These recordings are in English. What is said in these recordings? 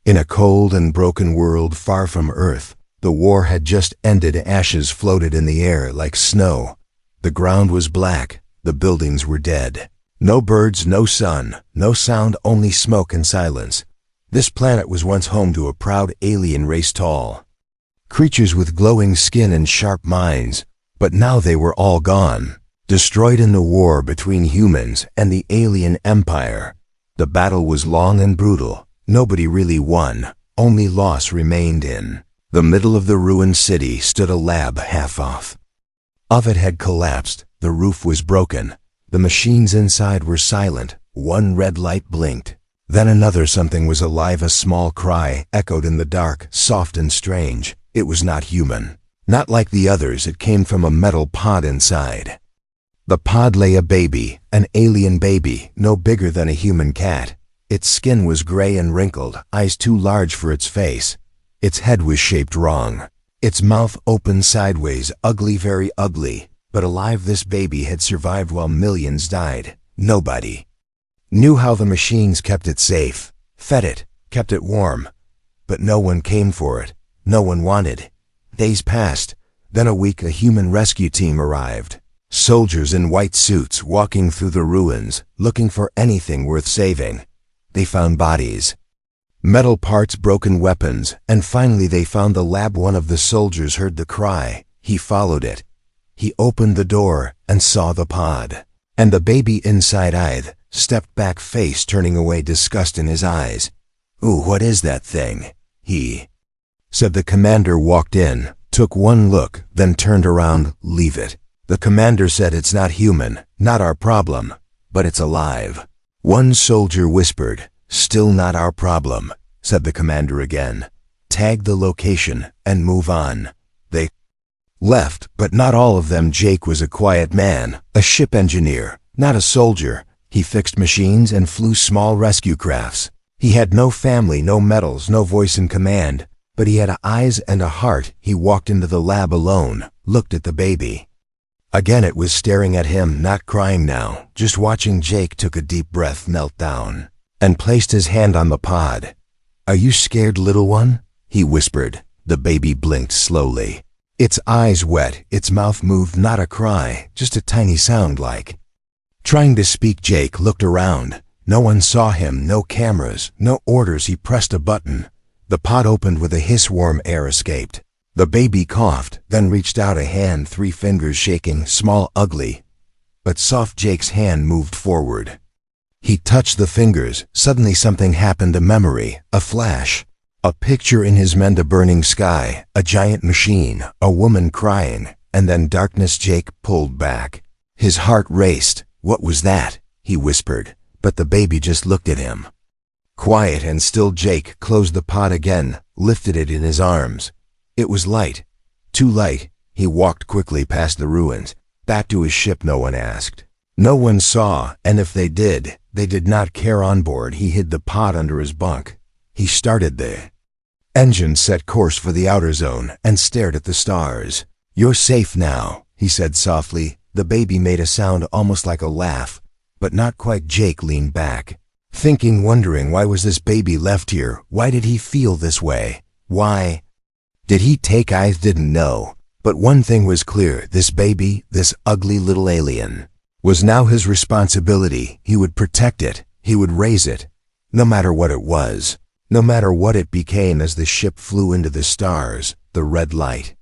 In a cold and broken world far from Earth, the war had just ended. Ashes floated in the air like snow. The ground was black, the buildings were dead. No birds, no sun, no sound, only smoke and silence. This planet was once home to a proud alien race, tall creatures with glowing skin and sharp minds, but now they were all gone, destroyed in the war between humans and the alien empire. The battle was long and brutal. Nobody really won, only loss remained. In the middle of the ruined city stood a lab half off. Of it had collapsed, the roof was broken. The machines inside were silent. One red light blinked. Then another. Something was alive. A small cry echoed in the dark, soft and strange. It was not human. Not like the others. It came from a metal pod inside. The pod lay a baby, an alien baby, no bigger than a human cat. Its skin was gray and wrinkled, eyes too large for its face. Its head was shaped wrong. Its mouth open sideways, ugly, very ugly. But alive, this baby had survived while millions died. Nobody knew how the machines kept it safe, fed it, kept it warm. But no one came for it. No one wanted. Days passed. Then a week, a human rescue team arrived. Soldiers in white suits walking through the ruins, looking for anything worth saving. They found bodies, metal parts, broken weapons, and finally they found the lab. One of the soldiers heard the cry. He followed it. He opened the door and saw the pod. And the baby inside eyed, stepped back, face turning away, disgust in his eyes. "Ooh, what is that thing?" he said. The commander walked in, took one look, then turned around. "Leave it." The commander said, "It's not human, not our problem, but it's alive." One soldier whispered, "Still not our problem," said the commander again. "Tag the location and move on." They left, but not all of them. Jake was a quiet man, a ship engineer, not a soldier. He fixed machines and flew small rescue crafts. He had no family, no medals, no voice in command, but he had eyes and a heart. He walked into the lab alone, looked at the baby. Again it was staring at him, not crying now, just watching. Jake took a deep breath, knelt down, and placed his hand on the pod. "Are you scared, little one?" he whispered. The baby blinked slowly. Its eyes wet, its mouth moved, not a cry, just a tiny sound like trying to speak. Jake looked around. No one saw him, no cameras, no orders. He pressed a button. The pod opened with a hiss, warm air escaped. The baby coughed, then reached out a hand, 3 fingers shaking, small, ugly, but soft. Jake's hand moved forward. He touched the fingers. Suddenly something happened, a memory, a flash. A picture in his mind, a burning sky, a giant machine, a woman crying, and then darkness. Jake pulled back. His heart raced. "What was that?" he whispered, but the baby just looked at him. Quiet and still. Jake closed the pod again, lifted it in his arms. It was light, too light. He walked quickly past the ruins, back to his ship. No one asked. No one saw, and if they did not care. On board, he hid the pod under his bunk. He started the engine, set course for the outer zone, and stared at the stars. "You're safe now," he said softly. The baby made a sound almost like a laugh, but not quite. Jake leaned back, thinking, wondering, why was this baby left here? Why did he feel this way? Why did he take? I didn't know. But one thing was clear. This baby, this ugly little alien, was now his responsibility. He would protect it. He would raise it, no matter what it was, no matter what it became. As the ship flew into the stars, the red light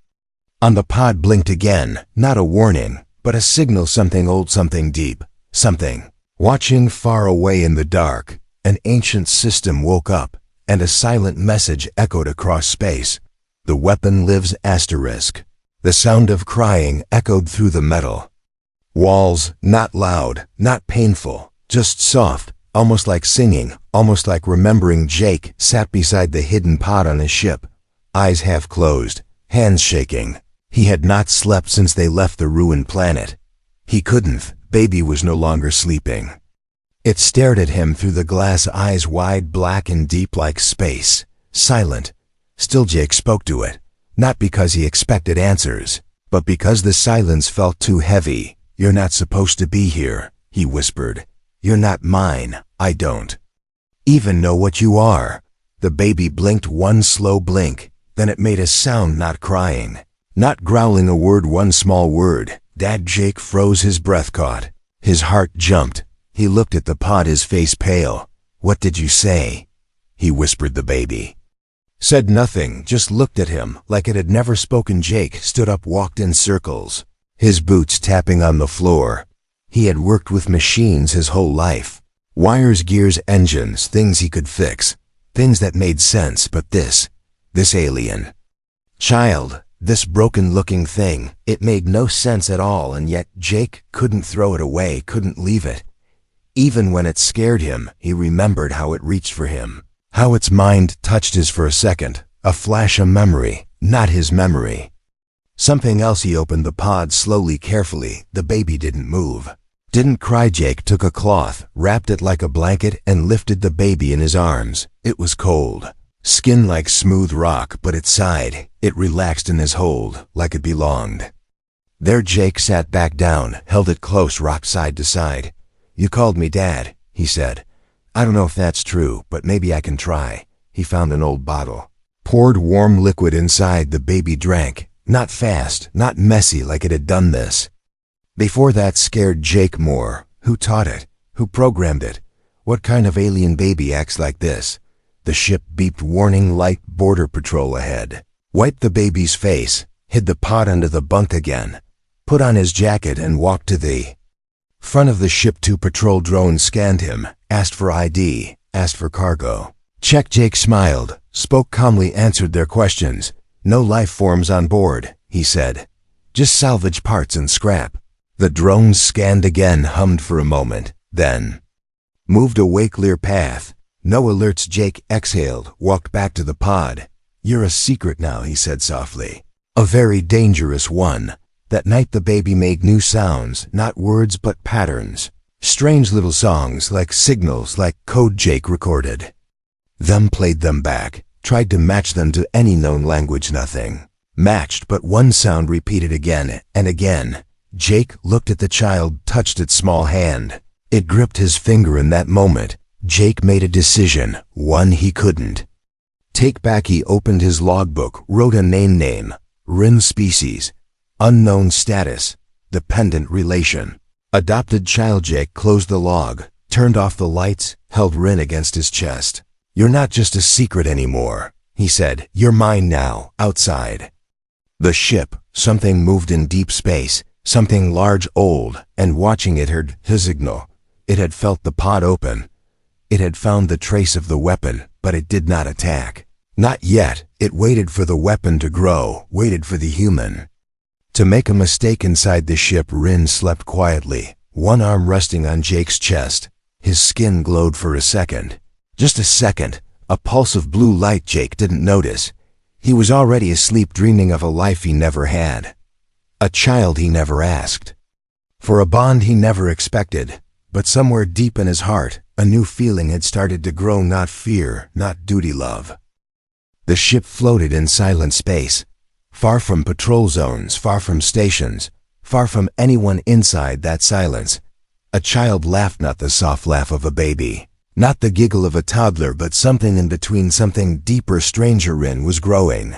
on the pod blinked again. Not a warning, but a signal. Something old, something deep, something watching far away in the dark. An ancient system woke up, and a silent message echoed across space. "The weapon lives, asterisk." The sound of crying echoed through the metal walls, not loud, not painful, just soft, almost like singing, almost like remembering. Jake sat beside the hidden pod on his ship, eyes half closed, hands shaking. He had not slept since they left the ruined planet. He couldn't. Baby was no longer sleeping. It stared at him through the glass, eyes wide, black and deep like space, silent. Still Jake spoke to it, not because he expected answers, but because the silence felt too heavy. "You're not supposed to be here," he whispered. "You're not mine. I don't even know what you are." The baby blinked one slow blink, then it made a sound, not crying, not growling a word, one small word. Dad. Jake froze, his breath caught. His heart jumped. He looked at the pod, his face pale. What did you say? He whispered. The baby said nothing, just looked at him like it had never spoken. Jake stood up, walked in circles, his boots tapping on the floor. He had worked with machines his whole life. Wires, gears, engines, things he could fix, things that made sense, but this alien child, this broken-looking thing, it made no sense at all, and yet Jake couldn't throw it away, couldn't leave it. Even when it scared him, he remembered how it reached for him, how its mind touched his for a second, a flash, a memory, not his memory. Something else. He opened the pod slowly, carefully. The baby didn't move, didn't cry. Jake took a cloth, wrapped it like a blanket, and lifted the baby in his arms. It was cold, skin like smooth rock, but it sighed. It relaxed in his hold, like it belonged. There Jake sat back down, held it close, rocked side to side. You called me Dad, he said. I don't know if that's true, but maybe I can try. He found an old bottle, poured warm liquid inside. The baby drank, not fast, not messy like it had done this before. That scared Jake more. Who taught it? Who programmed it? What kind of alien baby acts like this? The ship beeped, warning light, border patrol ahead. Wiped the baby's face, hid the pod under the bunk again, put on his jacket and walked to the front of the ship. 2 patrol drones scanned him, asked for ID, asked for cargo. Check. Jake smiled, spoke calmly, answered their questions. No life forms on board, he said. Just salvage parts and scrap. The drones scanned again, hummed for a moment, then moved away. Clear path. No alerts. Jake exhaled, walked back to the pod. You're a secret now, he said softly. A very dangerous one. That night the baby made new sounds, not words but patterns. Strange little songs, like signals, like code. Jake recorded them, played them back, tried to match them to any known language. Nothing matched, but one sound repeated again and again. Jake looked at the child, touched its small hand. It gripped his finger. In that moment, Jake made a decision, one he couldn't take back. He opened his logbook, wrote a name, Interspecies, unknown status, dependent relation, adopted child. Jake closed the log, turned off the lights, held Rin against his chest. You're not just a secret anymore, he said. You're mine now, outside the ship. Something moved in deep space, something large, old, and watching it heard his signal. It had felt the pod open. It had found the trace of the weapon, but it did not attack. Not yet. It waited for the weapon to grow, waited for the human to make a mistake. Inside the ship, Rin slept quietly, one arm resting on Jake's chest. His skin glowed for a second. Just a second. A pulse of blue light. Jake didn't notice. He was already asleep, dreaming of a life he never had, a child he never asked for, a bond he never expected. But somewhere deep in his heart, a new feeling had started to grow, not fear, not duty, love. The ship floated in silent space, far from patrol zones, far from stations, far from anyone inside that silence. A child laughed, not the soft laugh of a baby, not the giggle of a toddler, but something in between, something deeper, stranger. Rin was growing.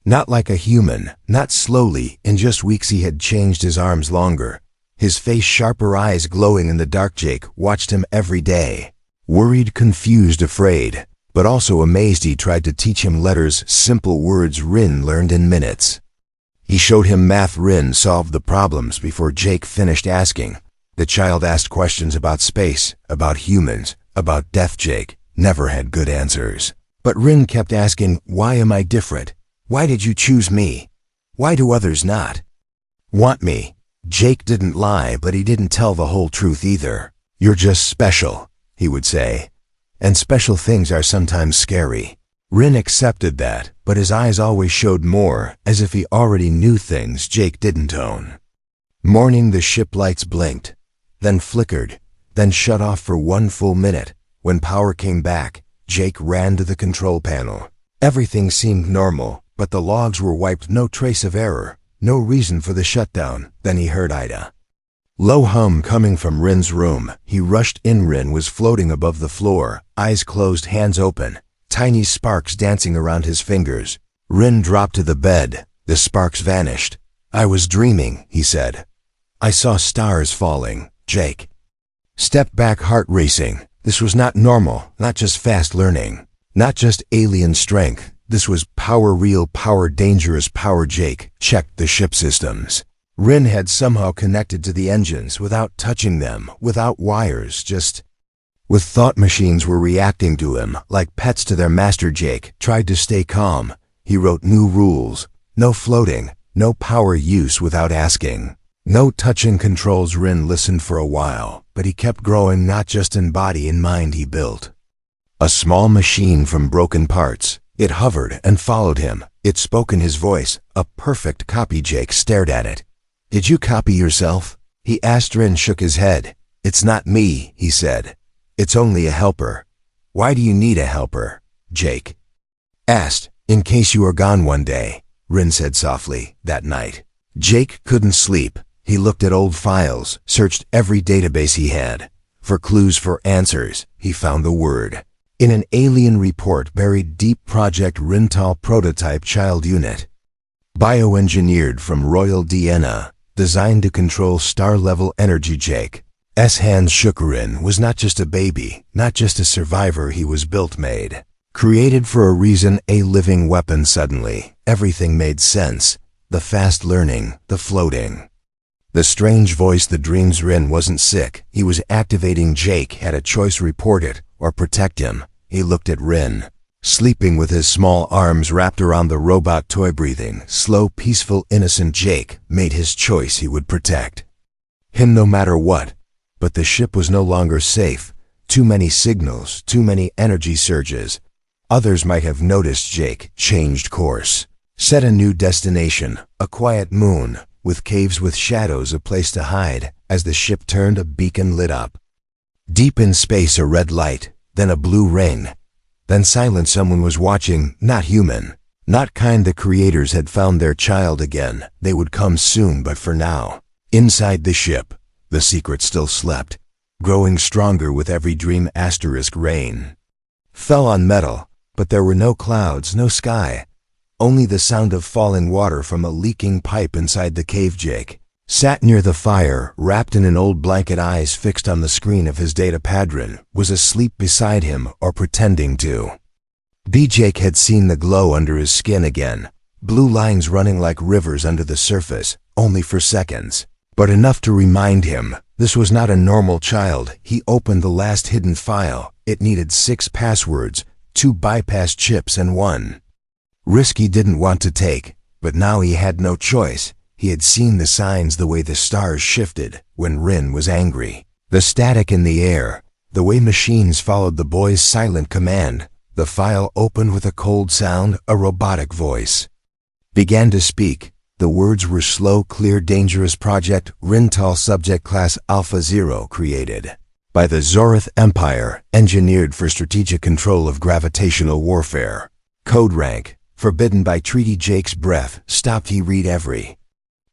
Not like a human, not slowly. In just weeks he had changed, his arms longer, his face sharper, eyes glowing in the dark. Jake watched him every day, worried, confused, afraid, but also amazed. He tried to teach him letters, simple words Rin learned in minutes. He showed him math. Rin solved the problems before Jake finished asking. The child asked questions about space, about humans, about death. Jake never had good answers. But Rin kept asking, why am I different? Why did you choose me? Why do others not want me? Jake didn't lie, but he didn't tell the whole truth either. You're just special, he would say. And special things are sometimes scary. Rin accepted that, but his eyes always showed more, as if he already knew things Jake didn't own. Morning, the ship lights blinked, then flickered, then shut off for one full minute. When power came back, Jake ran to the control panel. Everything seemed normal, but the logs were wiped, no trace of error, no reason for the shutdown. Then he heard Ida. Low hum coming from Rin's room. He rushed in. Rin was floating above the floor, eyes closed, hands open. tiny sparks dancing around his fingers. Rin dropped to the bed. The sparks vanished. "I was dreaming," he said. "I saw stars falling." Jake stepped back, heart racing. This was not normal, not just fast learning, not just alien strength. This was power, real power, dangerous power. Jake checked the ship systems. Rin had somehow connected to the engines without touching them, without wires, just with thought machines were reacting to him like pets to their master. Jake tried to stay calm. He wrote new rules. No floating, no power use without asking, no touching controls. Rin listened for a while, but he kept growing, not just in body, in mind. He built a small machine from broken parts. It hovered and followed him. It spoke in his voice, a perfect copy. Jake stared at it. "Did you copy yourself?" he asked. Rin shook his head. "It's not me," he said. "It's only a helper." "Why do you need a helper?" Jake asked. "In case you are gone one day," Rin said softly. That night, Jake couldn't sleep. He looked at old files, searched every database he had. For clues, for answers, he found the word. In an alien report buried deep, Project Rintal prototype child unit. Bioengineered from royal DNA, designed to control star-level energy. Jake's hands shook. Rin was not just a baby, not just a survivor. He was built, made, created for a reason, a living weapon. Suddenly, everything made sense. The fast learning, the floating, the strange voice, the dreams. Rin wasn't sick. He was activating. Jake had a choice: report it or protect him. He looked at Rin, sleeping with his small arms wrapped around the robot toy, breathing slow, peaceful, innocent. Jake made his choice. He would protect him no matter what. But the ship was no longer safe. Too many signals, too many energy surges. Others might have noticed. Jake changed course, set a new destination, a quiet moon, with caves with shadows, a place to hide. As the ship turned, a beacon lit up. Deep in space, a red light, then a blue ring, then silence. Someone was watching, not human, not kind. The creators had found their child again. They would come soon, but for now, inside the ship, the secret still slept, growing stronger with every dream. Rain fell on metal, but there were no clouds, no sky, only the sound of falling water from a leaking pipe inside the cave. Jake sat near the fire, wrapped in an old blanket, eyes fixed on the screen of his data pad. Rin was asleep beside him, or pretending to be. Jake had seen the glow under his skin again, blue lines running like rivers under the surface, only for seconds, but enough to remind him this was not a normal child. He opened the last hidden file. It needed 6 passwords, 2 bypass chips, and 1 risk he didn't want to take, but now he had no choice. He had seen the signs, the way the stars shifted when Rin was angry, the static in the air, the way machines followed the boy's silent command. The file opened with a cold sound. A robotic voice began to speak. The words were slow, clear: dangerous project, Rintal subject class Alpha 0, created by the Zorith Empire, engineered for strategic control of gravitational warfare. Code rank, forbidden by treaty. Jake's breath stopped. He read every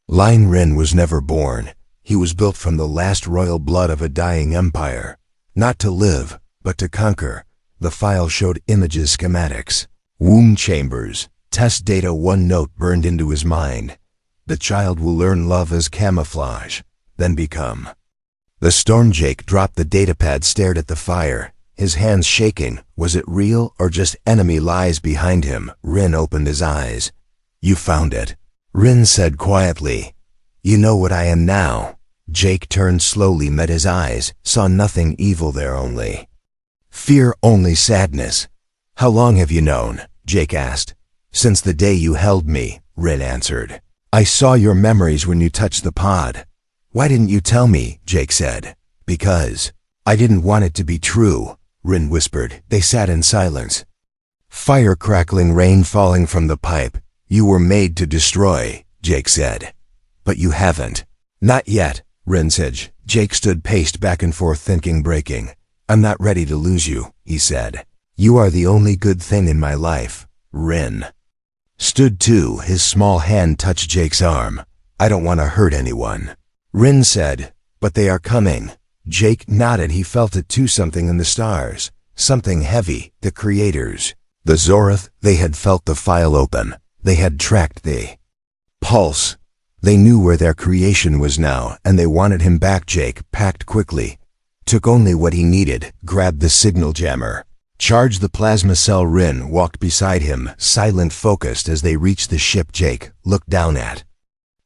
line. Rin was never born. He was built from the last royal blood of a dying empire. Not to live, but to conquer. The file showed images, schematics, womb chambers, test data. One note burned into his mind. The child will learn love as camouflage, then become the storm. Jake dropped the datapad, stared at the fire, his hands shaking. Was it real or just enemy lies behind him? Rin opened his eyes. "You found it," Rin said quietly. "You know what I am now." Jake turned slowly, met his eyes, saw nothing evil there, only fear, only sadness. "How long have you known?" Jake asked. "Since the day you held me," Rin answered. "I saw your memories when you touched the pod." "Why didn't you tell me?" Jake said. "Because I didn't want it to be true," Rin whispered. They sat in silence. Fire crackling, rain falling from the pipe. "You were made to destroy," Jake said. "But you haven't." "Not yet," Rin said. Jake stood, paced back and forth, thinking, breaking. "I'm not ready to lose you," he said. "You are the only good thing in my life." Rin stood too. His small hand touched Jake's arm. "I don't want to hurt anyone," Rin said. "But they are coming." Jake nodded. He felt it too, something in the stars, something heavy, the creators. The Zoroth, they had felt the file open. They had tracked the pulse. They knew where their creation was now, and they wanted him back. Jake packed quickly, took only what he needed, grabbed the signal jammer, charged the plasma cell. Rin walked beside him, silent, focused. As they reached the ship, Jake looked down at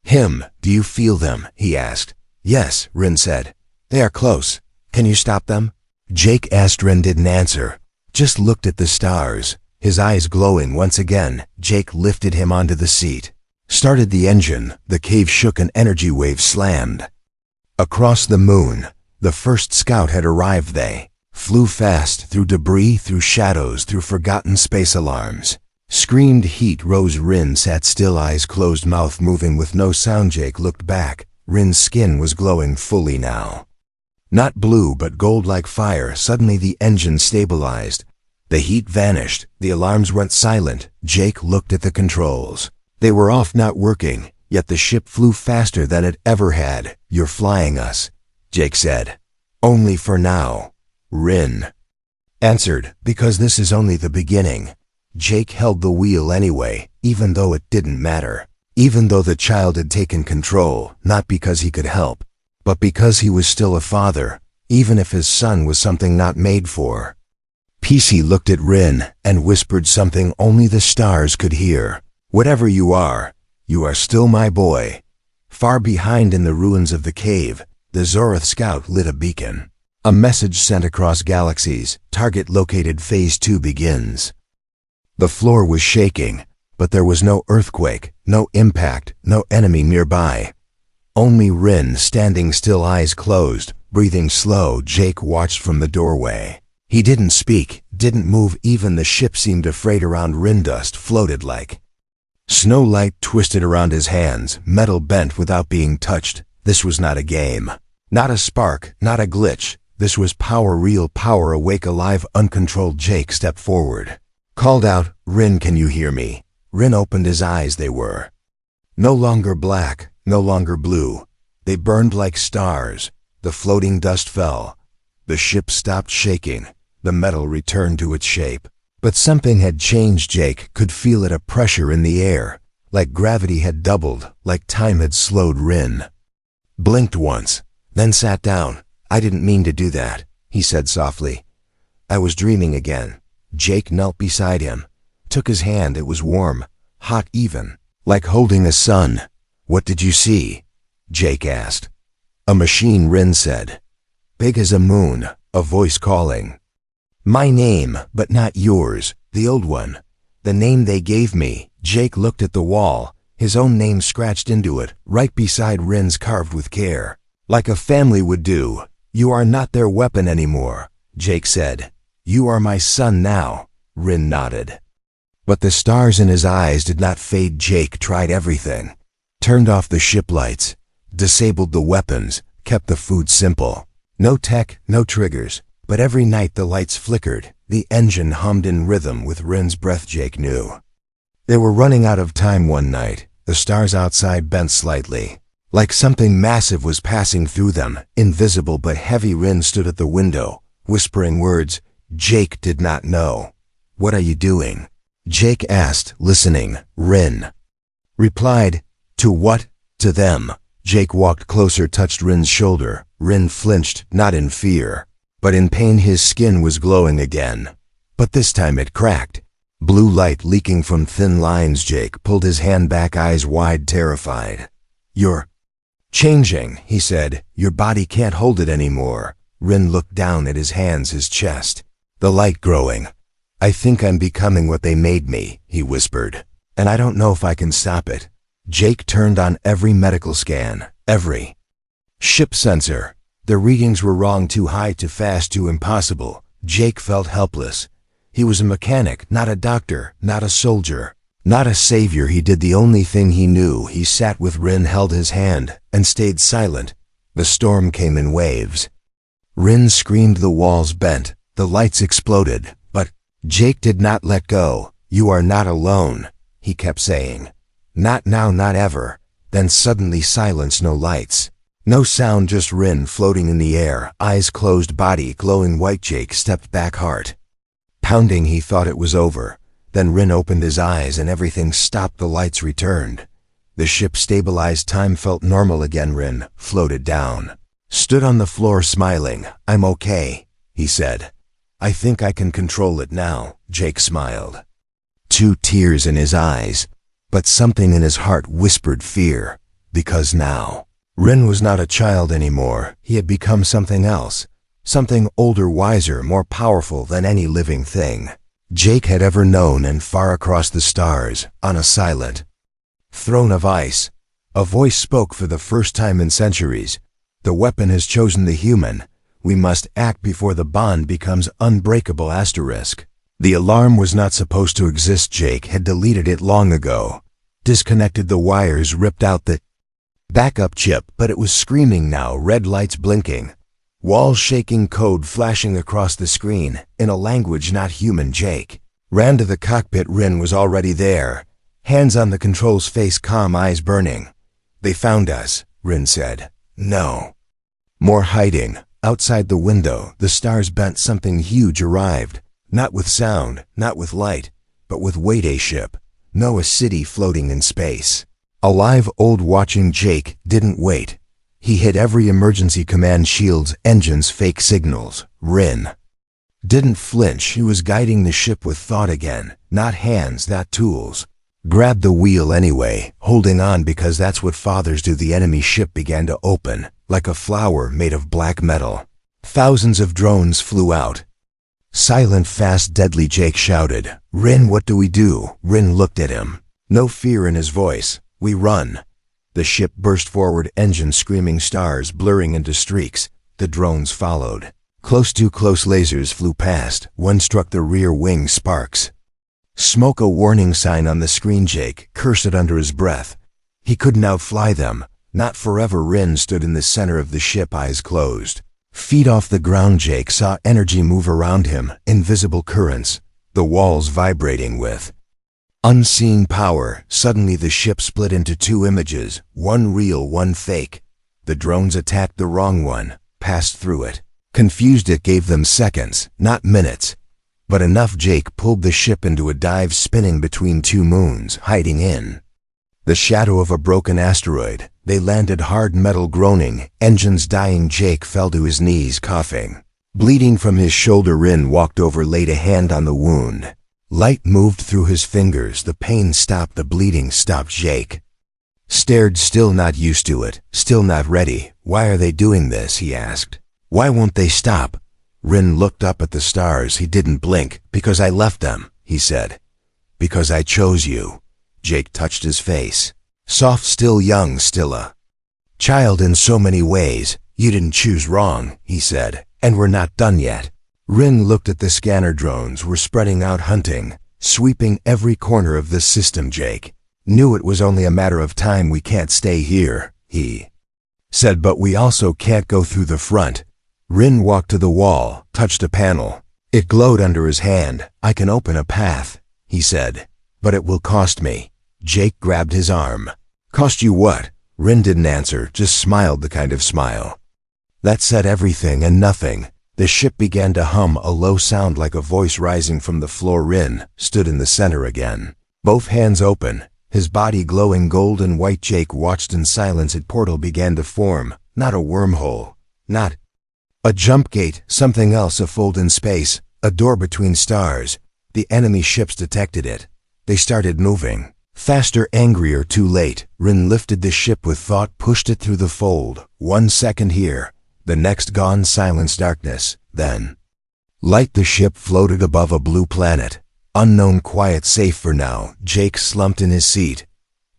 him. "Do you feel them?" he asked. "Yes," Rin said. "They are close. Can you stop them?" Jake asked. Rin didn't answer, just looked at the stars, his eyes glowing once again. Jake lifted him onto the seat, started the engine. The cave shook, an energy wave slammed across the moon. The first scout had arrived. They flew fast, through debris, through shadows, through forgotten space alarms. Screamed. Heat rose. Rin sat still, eyes closed, mouth moving with no sound. Jake looked back. Rin's skin was glowing fully now. Not blue, but gold like fire. Suddenly the engine stabilized. The heat vanished. The alarms went silent. Jake looked at the controls. They were off, not working, yet the ship flew faster than it ever had. "You're flying us," Jake said. "Only for now," Rin answered, "because this is only the beginning." Jake held the wheel anyway, even though it didn't matter. Even though the child had taken control, not because he could help, but because he was still a father, even if his son was something not made for. PC looked at Rin and whispered something only the stars could hear. "Whatever you are still my boy." Far behind in the ruins of the cave, the Zoroth scout lit a beacon. A message sent across galaxies: "Target located, Phase 2 begins." The floor was shaking, but there was no earthquake, no impact, no enemy nearby. Only Rin standing still, eyes closed, breathing slow. Jake watched from the doorway. He didn't speak, didn't move. Even the ship seemed afraid around Rin. Dust floated like snow. Light twisted around his hands, metal bent without being touched. This was not a game, not a spark, not a glitch. This was power, real power, awake, alive, uncontrolled. Jake stepped forward, called out, "Rin, can you hear me?" Rin opened his eyes. They were no longer black, no longer blue. They burned like stars. The floating dust fell. The ship stopped shaking. The metal returned to its shape. But something had changed. Jake could feel it, a pressure in the air, like gravity had doubled, like time had slowed. Rin blinked once, then sat down. "I didn't mean to do that," he said softly. "I was dreaming again." Jake knelt beside him, took his hand. It was warm, hot, even like holding a son. "What did you see?" Jake asked. "A machine," Rin said. "Big as a moon," a voice calling. "My name, but not yours, the old one. The name they gave me." Jake looked at the wall, his own name scratched into it, right beside Rin's, carved with care, like a family would do. "You are not their weapon anymore," Jake said. "You are my son now." Rin nodded. But the stars in his eyes did not fade. Jake tried everything. Turned off the ship lights, disabled the weapons, kept the food simple. No tech, no triggers. But every night the lights flickered, the engine hummed in rhythm with Rin's breath. Jake knew they were running out of time. One night, the stars outside bent slightly, like something massive was passing through them, invisible but heavy. Rin stood at the window, whispering words Jake did not know. "What are you doing?" Jake asked, listening. Rin replied, "To what?" "To them." Jake walked closer, touched Rin's shoulder. Rin flinched, not in fear, but in pain. His skin was glowing again, but this time it cracked. Blue light leaking from thin lines. Jake pulled his hand back, eyes wide, terrified. "You're changing," he said. "Your body can't hold it anymore." Rin looked down at his hands, his chest, the light growing. "I think I'm becoming what they made me," he whispered, "and I don't know if I can stop it." Jake turned on every medical scan, every ship sensor. The readings were wrong, too high, too fast, too impossible. Jake felt helpless. He was a mechanic, not a doctor, not a soldier, not a savior. He did the only thing he knew. He sat with Rin, held his hand, and stayed silent. The storm came in waves. Rin screamed, the walls bent, the lights exploded, but Jake did not let go. "You are not alone," he kept saying. "Not now, not ever." Then suddenly silence, no lights, no sound, just Rin floating in the air, eyes closed, body glowing white. Jake stepped back, heart pounding. He thought it was over. Then Rin opened his eyes and everything stopped. The lights returned. The ship stabilized. Time felt normal again. Rin floated down, stood on the floor smiling. "I'm okay," he said. "I think I can control it now." Jake smiled, 2 tears in his eyes, but something in his heart whispered fear, because now Rin was not a child anymore. He had become something else, something older, wiser, more powerful than any living thing Jake had ever known. And far across the stars, on a silent throne of ice, a voice spoke for the first time in centuries. "The weapon has chosen the human. We must act before the bond becomes unbreakable." The alarm was not supposed to exist. Jake had deleted it long ago, disconnected the wires, ripped out the backup chip, but it was screaming now, red lights blinking, walls shaking, code flashing across the screen in a language not human. Jake ran to the cockpit. Rin was already there, hands on the controls, face calm, eyes burning. "They found us," Rin said. "No more hiding." Outside the window, the stars bent. Something huge arrived, not with sound, not with light, but with weight. A ship, no, a city floating in space. Alive, old, watching. Jake didn't wait. He hit every emergency command, shields, engines, fake signals. Rin didn't flinch. He was guiding the ship with thought again, not hands, not tools. Grabbed the wheel anyway, holding on because that's what fathers do. The enemy ship began to open, like a flower made of black metal. Thousands of drones flew out. Silent, fast, deadly. Jake shouted, "Rin, what do we do?" Rin looked at him, no fear in his voice. "We run." The ship burst forward, engines screaming, stars blurring into streaks. The drones followed. Close, too close. Lasers flew past. One struck the rear wing, sparks. Smoke, a warning sign on the screen. Jake cursed it under his breath. He couldn't outfly them, not forever. Rin stood in the center of the ship, eyes closed, feet off the ground. Jake saw energy move around him, invisible currents, the walls vibrating with unseen power. Suddenly the ship split into 2 images, one real, one fake. The drones attacked the wrong one, passed through it. Confused, it gave them seconds, not minutes, but enough. Jake pulled the ship into a dive, spinning between 2 moons, hiding in the shadow of a broken asteroid. They landed hard, metal groaning, engines dying. Jake fell to his knees, coughing, bleeding from his shoulder. Rin walked over, laid a hand on the wound. Light moved through his fingers. The pain stopped, the bleeding stopped. Jake stared, still not used to it, still not ready. "Why are they doing this?" he asked. "Why won't they stop?" Rin looked up at the stars. He didn't blink. "Because I left them," he said. "Because I chose you." Jake touched his face. Soft, still young, still a child in so many ways. "You didn't choose wrong," he said, "and we're not done yet." Rin looked at the scanner. Drones were spreading out, hunting, sweeping every corner of this system. Jake knew it was only a matter of time. "We can't stay here," he said, "but we also can't go through the front." Rin walked to the wall, touched a panel. It glowed under his hand. "I can open a path," he said, "but it will cost me." Jake grabbed his arm. "Cost you what?" Rin didn't answer, just smiled, the kind of smile that said everything and nothing. The ship began to hum, a low sound like a voice rising from the floor. Rin stood in the center again, both hands open, his body glowing gold and white. Jake watched in silence. A portal began to form, not a wormhole, not a jump gate, something else, a fold in space, a door between stars. The enemy ships detected it. They started moving. Faster, angrier, too late. Rin lifted the ship with thought, pushed it through the fold. 1 second here, the next gone. Silence, darkness, then light. The ship floated above a blue planet. Unknown, quiet, safe for now. Jake slumped in his seat,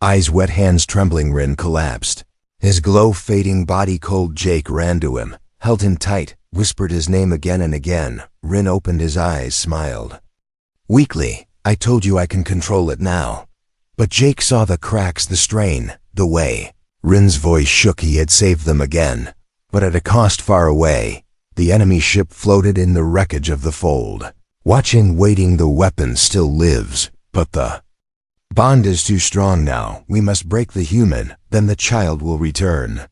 eyes wet, hands trembling. Rin collapsed, his glow fading, body cold. Jake ran to him, held him tight, whispered his name again and again. Rin opened his eyes, smiled weakly. "I told you I can control it now." But Jake saw the cracks, the strain, the way Rin's voice shook. He had saved them again, but at a cost far away. The enemy ship floated in the wreckage of the fold. Watching, waiting. The weapon still lives, but the bond is too strong now. We must break the human, then the child will return.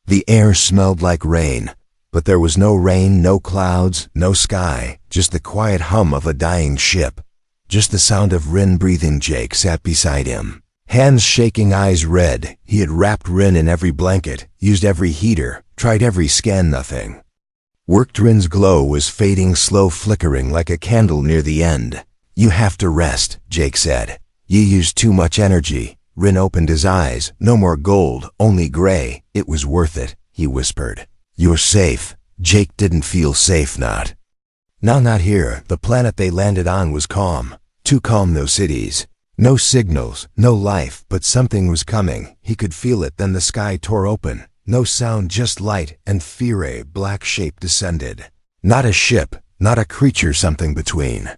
The air smelled like rain, but there was no rain, no clouds, no sky, just the quiet hum of a dying ship. Just the sound of Rin breathing. Jake sat beside him. Hands shaking, eyes red. He had wrapped Rin in every blanket, used every heater, tried every scan, nothing worked. Rin's glow was fading, slow flickering like a candle near the end. You have to rest, Jake said. You used too much energy. Rin opened his eyes. No more gold, only gray. It was worth it, he whispered. You're safe. Jake didn't feel safe, not here. The planet they landed on was calm. Too calm, no cities. No signals, no life, but something was coming. He could feel it. Then the sky tore open. No sound, just light and fear. A black shape descended. Not a ship, not a creature, something between.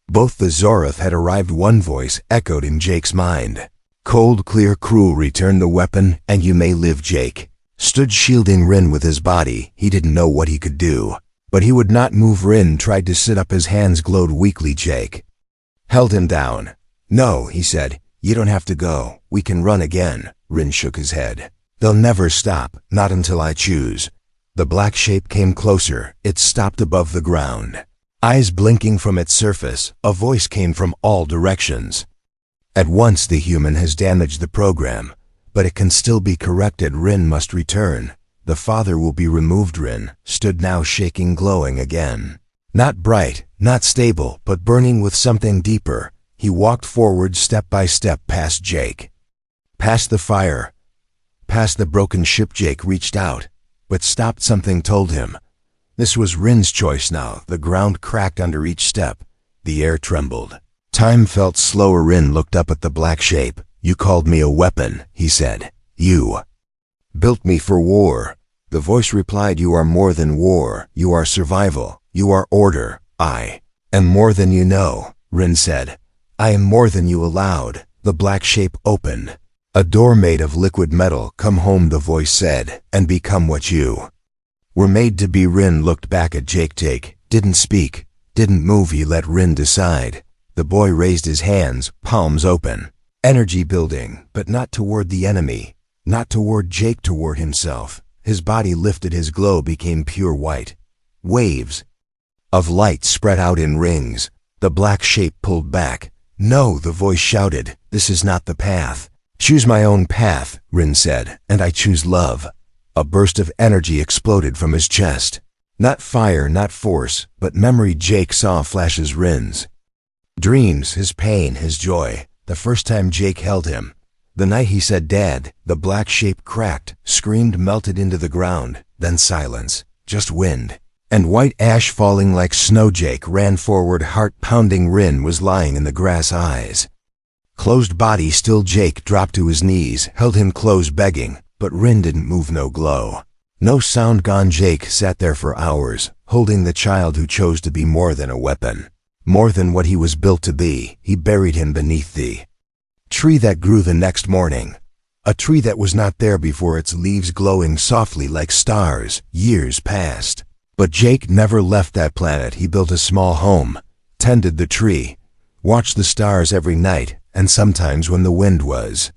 Both the Zoroth had arrived. One voice echoed in Jake's mind. Cold, clear, cruel. Return the weapon, and you may live. Jake stood shielding Rin with his body. He didn't know what he could do, but he would not move. Rin tried to sit up. His hands glowed weakly. Jake held him down. No, he said. You don't have to go. We can run again. Rin shook his head. They'll never stop, not until I choose. The black shape came closer. It stopped above the ground. Eyes blinking from its surface, a voice came from all directions. At once, the human has damaged the program, but it can still be corrected. Rin must return. The father will be removed. Rin stood now, shaking, glowing again. Not bright, not stable, but burning with something deeper. He walked forward, step by step, past Jake. Past the fire. Past the broken ship. Jake reached out, but stopped. Something told him. This was Rin's choice now. The ground cracked under each step. The air trembled. Time felt slower. Rin looked up at the black shape. You called me a weapon, he said. You built me for war. The voice replied, you are more than war. You are survival. You are order. I am more than you know, Rin said. I am more than you allowed. The black shape opened. A door made of liquid metal. Come home, the voice said, and become what you were made to be. Rin looked back at Jake. Jake didn't speak, didn't move. He let Rin decide. The boy raised his hands, palms open. Energy building, but not toward the enemy, not toward Jake, toward himself. His body lifted. His glow became pure white. Waves of light spread out in rings. The black shape pulled back. No, the voice shouted. This is not the path. Choose my own path, Rin said, and I choose love. A burst of energy exploded from his chest. Not fire, not force, but memory. Jake saw flashes. Rin's dreams, his pain, his joy. The first time Jake held him. The night he said, Dad. The black shape cracked, screamed, melted into the ground. Then silence, just wind, and white ash falling like snow. Jake ran forward, heart pounding. Rin was lying in the grass, eyes closed, body still. Jake dropped to his knees, held him close, begging, but Rin didn't move. No glow, no sound. Gone. Jake sat there for hours, holding the child who chose to be more than a weapon, more than what he was built to be. He buried him beneath the tree that grew the next morning, a tree that was not there before, its leaves glowing softly like stars. Years passed, but Jake never left that planet. He built a small home, tended the tree, watched the stars every night, and sometimes when the wind was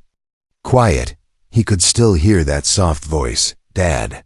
quiet, he could still hear that soft voice, Dad.